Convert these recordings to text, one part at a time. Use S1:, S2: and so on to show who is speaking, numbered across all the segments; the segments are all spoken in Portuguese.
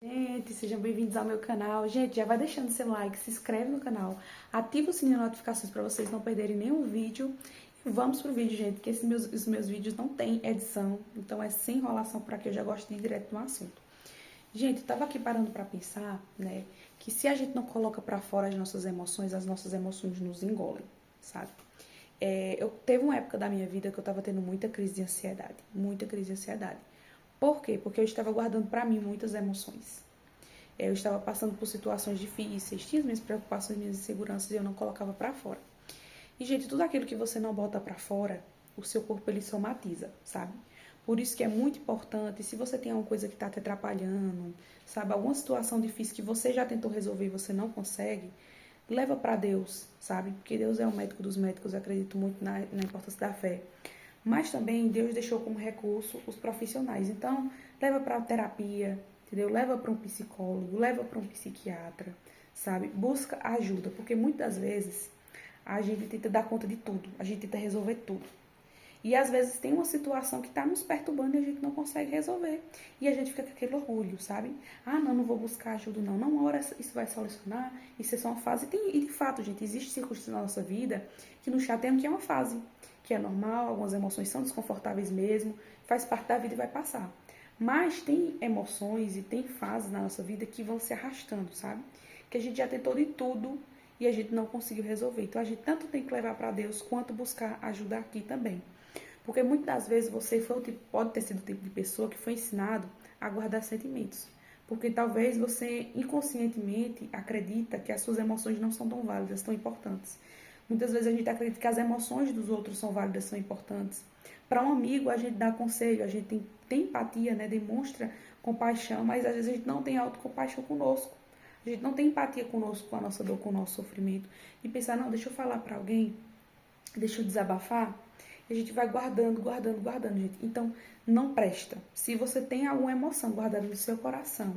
S1: Gente, sejam bem-vindos ao meu canal. Gente, já vai deixando seu like, se inscreve no canal, ativa o sininho de notificações para vocês não perderem nenhum vídeo. E vamos pro vídeo, gente, que os meus vídeos não tem edição, então é sem enrolação por aqui, eu já gosto de ir direto no assunto. Gente, eu tava aqui parando para pensar, né, que se a gente não coloca para fora as nossas emoções nos engolem, sabe? Eu teve uma época da minha vida que eu tava tendo muita crise de ansiedade, muita crise de ansiedade. Por quê? Porque eu estava guardando para mim muitas emoções. Eu estava passando por situações difíceis, tinha as minhas preocupações, minhas inseguranças e eu não colocava para fora. E, gente, tudo aquilo que você não bota para fora, o seu corpo ele somatiza, sabe? Por isso que é muito importante, se você tem alguma coisa que está te atrapalhando, sabe? Alguma situação difícil que você já tentou resolver e você não consegue, leva para Deus, sabe? Porque Deus é o médico dos médicos, eu acredito muito na importância da fé. Mas também Deus deixou como recurso os profissionais. Então, leva para terapia, entendeu? Leva para um psicólogo, leva para um psiquiatra, sabe? Busca ajuda, porque muitas vezes a gente tenta dar conta de tudo, a gente tenta resolver tudo. E às vezes tem uma situação que está nos perturbando e a gente não consegue resolver. E a gente fica com aquele orgulho, sabe? Ah, não vou buscar ajuda, não. Não, uma hora isso vai solucionar, isso é só uma fase. E de fato, gente, existe circunstâncias na nossa vida que nos chateiam que é uma fase, que é normal, algumas emoções são desconfortáveis mesmo, faz parte da vida e vai passar. Mas tem emoções e tem fases na nossa vida que vão se arrastando, sabe? Que a gente já tentou de tudo e a gente não conseguiu resolver. Então a gente tanto tem que levar para Deus quanto buscar ajuda aqui também. Porque muitas das vezes você pode ter sido o tipo de pessoa que foi ensinado a guardar sentimentos. Porque talvez você inconscientemente acredita que as suas emoções não são tão válidas, tão importantes. Muitas vezes a gente acredita que as emoções dos outros são válidas, são importantes. Para um amigo a gente dá conselho, a gente tem empatia, né? Demonstra compaixão, mas às vezes a gente não tem autocompaixão conosco. A gente não tem empatia conosco, com a nossa dor, com o nosso sofrimento. E pensar, não, deixa eu falar para alguém, deixa eu desabafar. E a gente vai guardando, guardando, guardando, gente. Então, não presta. Se você tem alguma emoção guardada no seu coração,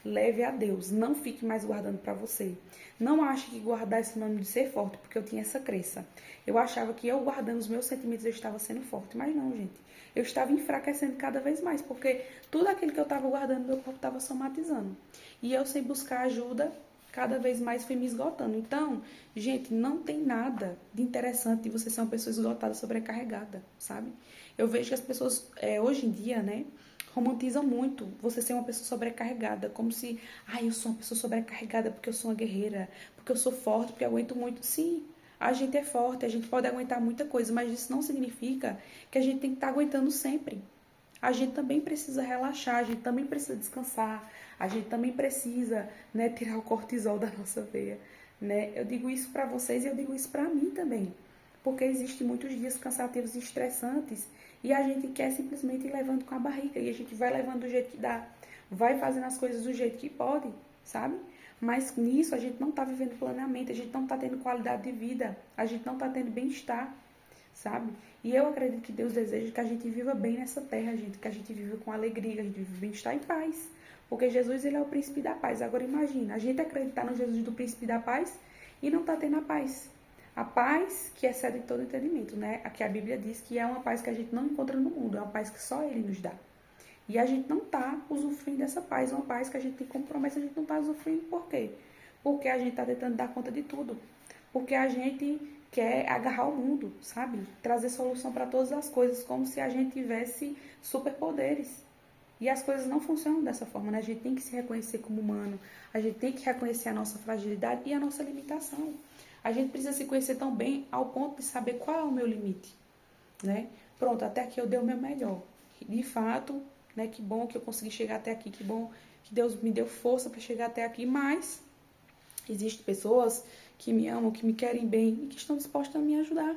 S1: leve a Deus. Não fique mais guardando para você. Não ache que guardar é sinônimo de ser forte, porque eu tinha essa crença. Eu achava que eu guardando os meus sentimentos eu estava sendo forte, mas não, gente. Eu estava enfraquecendo cada vez mais, porque tudo aquilo que eu estava guardando, meu corpo estava somatizando. E eu, sem buscar ajuda, cada vez mais fui me esgotando. Então, gente, não tem nada de interessante de você ser uma pessoa esgotada, sobrecarregada, sabe? Eu vejo que as pessoas, hoje em dia, né, romantizam muito você ser uma pessoa sobrecarregada, como se, eu sou uma pessoa sobrecarregada porque eu sou uma guerreira, porque eu sou forte, porque eu aguento muito. Sim, a gente é forte, a gente pode aguentar muita coisa, mas isso não significa que a gente tem que estar aguentando sempre. A gente também precisa relaxar, a gente também precisa descansar, a gente também precisa, né, tirar o cortisol da nossa veia, né? Eu digo isso para vocês e eu digo isso para mim também, porque existem muitos dias cansativos e estressantes e a gente quer simplesmente ir levando com a barriga e a gente vai levando do jeito que dá, vai fazendo as coisas do jeito que pode, sabe? Mas nisso a gente não está vivendo plenamente, a gente não está tendo qualidade de vida, a gente não está tendo bem-estar, sabe? E eu acredito que Deus deseja que a gente viva bem nessa terra, gente, que a gente viva com alegria, que a gente viva bem-estar em paz. Porque Jesus, ele é o príncipe da paz. Agora imagina, a gente acreditar no Jesus do príncipe da paz e não tá tendo a paz. A paz que excede todo entendimento, né? Aqui a Bíblia diz que é uma paz que a gente não encontra no mundo, é uma paz que só ele nos dá. E a gente não tá usufruindo dessa paz, uma paz que a gente tem como promessa, a gente não tá usufruindo. Por quê? Porque a gente tá tentando dar conta de tudo. Porque a gente quer agarrar o mundo, sabe? Trazer solução para todas as coisas, como se a gente tivesse superpoderes. E as coisas não funcionam dessa forma, né? A gente tem que se reconhecer como humano, a gente tem que reconhecer a nossa fragilidade e a nossa limitação. A gente precisa se conhecer tão bem ao ponto de saber qual é o meu limite, né? Pronto, até aqui eu dei o meu melhor. De fato, né? Que bom que eu consegui chegar até aqui, que bom que Deus me deu força para chegar até aqui, mas existem pessoas que me amam, que me querem bem e que estão dispostas a me ajudar.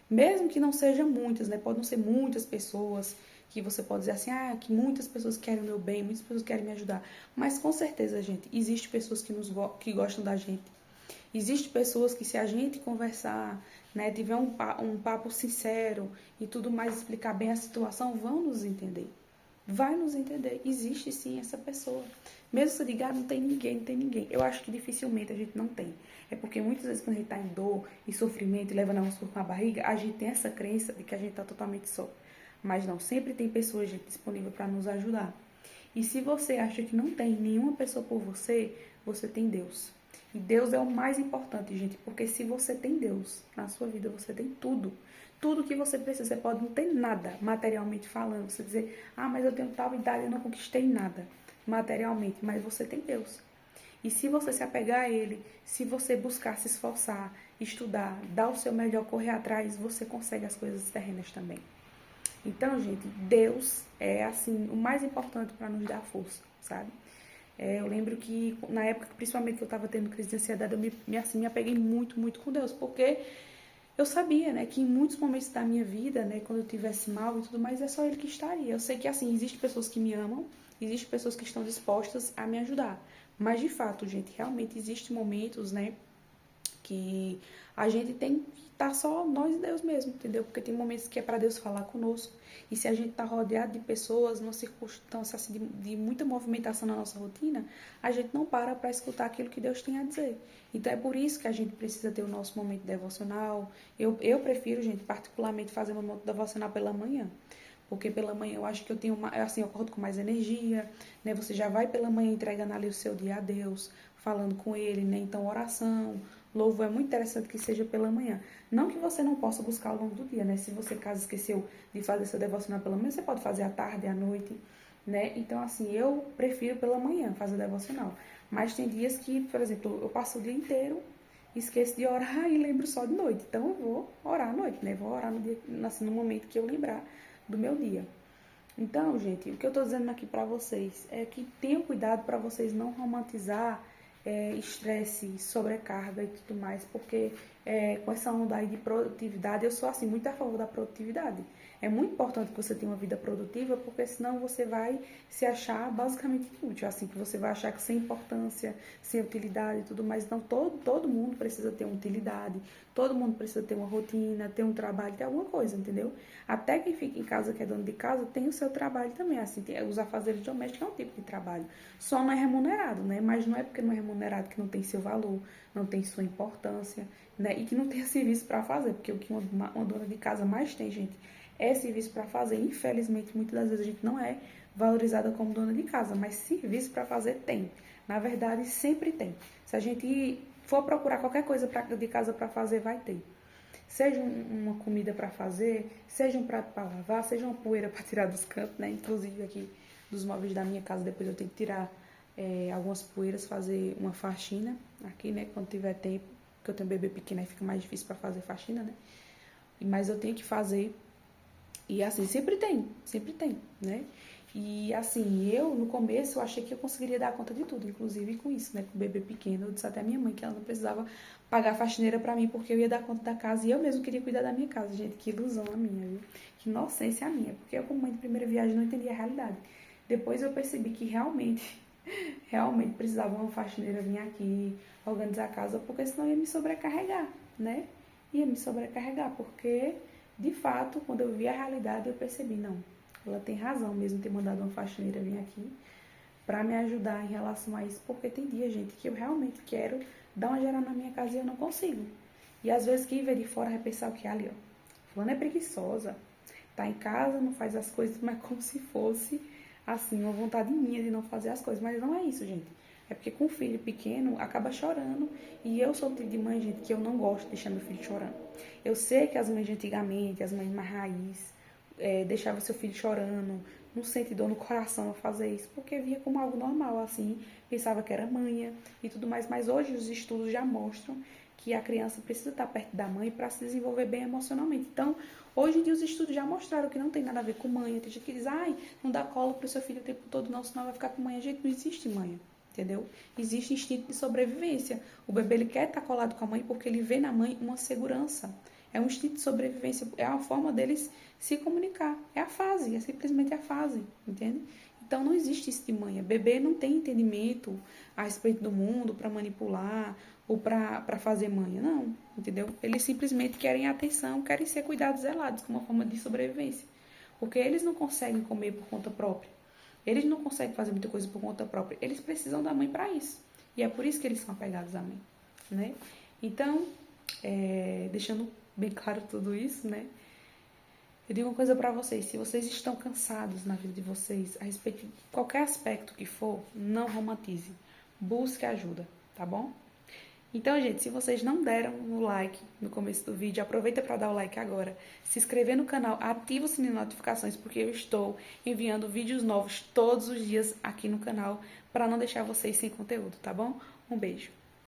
S1: Mesmo que não sejam muitas, né? Podem ser muitas pessoas que você pode dizer assim, que muitas pessoas querem o meu bem, muitas pessoas querem me ajudar. Mas com certeza, gente, existem pessoas que gostam da gente. Existem pessoas que se a gente conversar, né, tiver um papo sincero e tudo mais, explicar bem a situação, vão nos entender. Vai nos entender. Existe sim essa pessoa. Mesmo se ligar, não tem ninguém, não tem ninguém. Eu acho que dificilmente a gente não tem. É porque muitas vezes quando a gente tá em dor, em sofrimento e leva nosso corpo na barriga, a gente tem essa crença de que a gente tá totalmente só. Mas não, sempre tem pessoas, gente, disponível para nos ajudar. E se você acha que não tem nenhuma pessoa por você, você tem Deus. E Deus é o mais importante, gente, porque se você tem Deus na sua vida, você tem tudo. Tudo que você precisa. Você pode não ter nada, materialmente falando. Você dizer, ah, mas eu tenho tal idade, eu não conquistei nada, materialmente. Mas você tem Deus. E se você se apegar a Ele, se você buscar se esforçar, estudar, dar o seu melhor, correr atrás, você consegue as coisas terrenas também. Então, gente, Deus é, assim, o mais importante para nos dar força, sabe? Eu lembro que, na época, principalmente que eu estava tendo crise de ansiedade, eu me apeguei muito, muito com Deus, porque eu sabia, né, que em muitos momentos da minha vida, né, quando eu estivesse mal e tudo mais, é só Ele que estaria. Eu sei que, assim, existem pessoas que me amam, existem pessoas que estão dispostas a me ajudar. Mas, de fato, gente, realmente existem momentos, né, que a gente tem que estar só nós e Deus mesmo, entendeu? Porque tem momentos que é para Deus falar conosco. E se a gente está rodeado de pessoas, numa circunstância assim, de muita movimentação na nossa rotina, a gente não para escutar aquilo que Deus tem a dizer. Então é por isso que a gente precisa ter o nosso momento devocional. Eu prefiro, gente, particularmente fazer meu momento devocional pela manhã. Porque pela manhã eu acho que eu tenho assim, eu acordo com mais energia, né? Você já vai pela manhã entregando ali o seu dia a Deus, falando com Ele, né? Então oração, louvor é muito interessante que seja pela manhã. Não que você não possa buscar ao longo do dia, né? Se você, caso esqueceu de fazer seu devocional pela manhã, você pode fazer à tarde, à noite, né? Então, assim, eu prefiro pela manhã fazer devocional. Mas tem dias que, por exemplo, eu passo o dia inteiro, esqueço de orar e lembro só de noite. Então, eu vou orar à noite, né? Vou orar no dia, assim, no momento que eu lembrar do meu dia. Então, gente, o que eu tô dizendo aqui pra vocês é que tenham cuidado para vocês não romantizar estresse, sobrecarga e tudo mais, porque com essa onda aí de produtividade, eu sou assim muito a favor da produtividade. É muito importante que você tenha uma vida produtiva, porque senão você vai se achar basicamente inútil, assim, que você vai achar que sem importância, sem utilidade e tudo mais. Então, todo mundo precisa ter uma utilidade, todo mundo precisa ter uma rotina, ter um trabalho, ter alguma coisa, entendeu? Até quem fica em casa, que é dono de casa, tem o seu trabalho também, assim, os afazeres domésticos é um tipo de trabalho. Só não é remunerado, né? Mas não é porque não é remunerado que não tem seu valor, não tem sua importância, né? E que não tem serviço para fazer, porque o que uma dona de casa mais tem, gente, é serviço para fazer. Infelizmente, muitas das vezes a gente não é valorizada como dona de casa, mas serviço para fazer tem. Na verdade, sempre tem. Se a gente for procurar qualquer coisa de casa para fazer, vai ter. Seja uma comida para fazer, seja um prato para lavar, seja uma poeira para tirar dos cantos, né? Inclusive aqui dos móveis da minha casa, depois eu tenho que tirar algumas poeiras, fazer uma faxina aqui, né? Quando tiver tempo, porque eu tenho um bebê pequeno, aí fica mais difícil para fazer faxina, né? Mas eu tenho que fazer. E assim, sempre tem, né? E assim, eu no começo eu achei que eu conseguiria dar conta de tudo, inclusive com isso, né? Com o bebê pequeno, eu disse até a minha mãe que ela não precisava pagar faxineira pra mim, porque eu ia dar conta da casa e eu mesmo queria cuidar da minha casa. Gente, que ilusão a minha, viu? Que inocência a minha, porque eu, como mãe de primeira viagem, não entendia a realidade. Depois eu percebi que realmente precisava uma faxineira vir aqui, organizar a casa, porque senão ia me sobrecarregar, né? Ia me sobrecarregar, porque de fato, quando eu vi a realidade, eu percebi, não, ela tem razão mesmo ter mandado uma faxineira vir aqui para me ajudar em relação a isso, porque tem dia, gente, que eu realmente quero dar uma geral na minha casa e eu não consigo. E às vezes quem vê de fora vai pensar o que ali, ó, fulano é preguiçosa, tá em casa, não faz as coisas, mas como se fosse, assim, uma vontade minha de não fazer as coisas, mas não é isso, gente. É porque com o filho pequeno acaba chorando. E eu sou o tipo de mãe, gente, que eu não gosto de deixar meu filho chorando. Eu sei que as mães de antigamente, as mães mais raiz, deixavam seu filho chorando, não sente dor no coração ao fazer isso, porque via como algo normal, assim, pensava que era manha e tudo mais. Mas hoje os estudos já mostram que a criança precisa estar perto da mãe para se desenvolver bem emocionalmente. Então, hoje em dia os estudos já mostraram que não tem nada a ver com manha. Tem gente que diz, ai, não dá colo pro seu filho o tempo todo não, senão vai ficar com manha. Gente, não existe manha. Entendeu? Existe instinto de sobrevivência. O bebê ele quer estar colado com a mãe porque ele vê na mãe uma segurança. É um instinto de sobrevivência, é a forma deles se comunicar. É a fase, é simplesmente a fase, entende? Então não existe isso de manha. Bebê não tem entendimento a respeito do mundo para manipular ou para fazer manha, não, entendeu? Eles simplesmente querem atenção, querem ser cuidados zelados como uma forma de sobrevivência. Porque eles não conseguem comer por conta própria. Eles não conseguem fazer muita coisa por conta própria. Eles precisam da mãe para isso. E é por isso que eles são apegados à mãe, né? Então, deixando bem claro tudo isso, né? Eu digo uma coisa pra vocês, se vocês estão cansados na vida de vocês, a respeito de qualquer aspecto que for, não romantize. Busque ajuda, tá bom? Então, gente, se vocês não deram o like no começo do vídeo, aproveita para dar o like agora. Se inscrever no canal, ativa o sininho de notificações, porque eu estou enviando vídeos novos todos os dias aqui no canal, para não deixar vocês sem conteúdo, tá bom? Um beijo.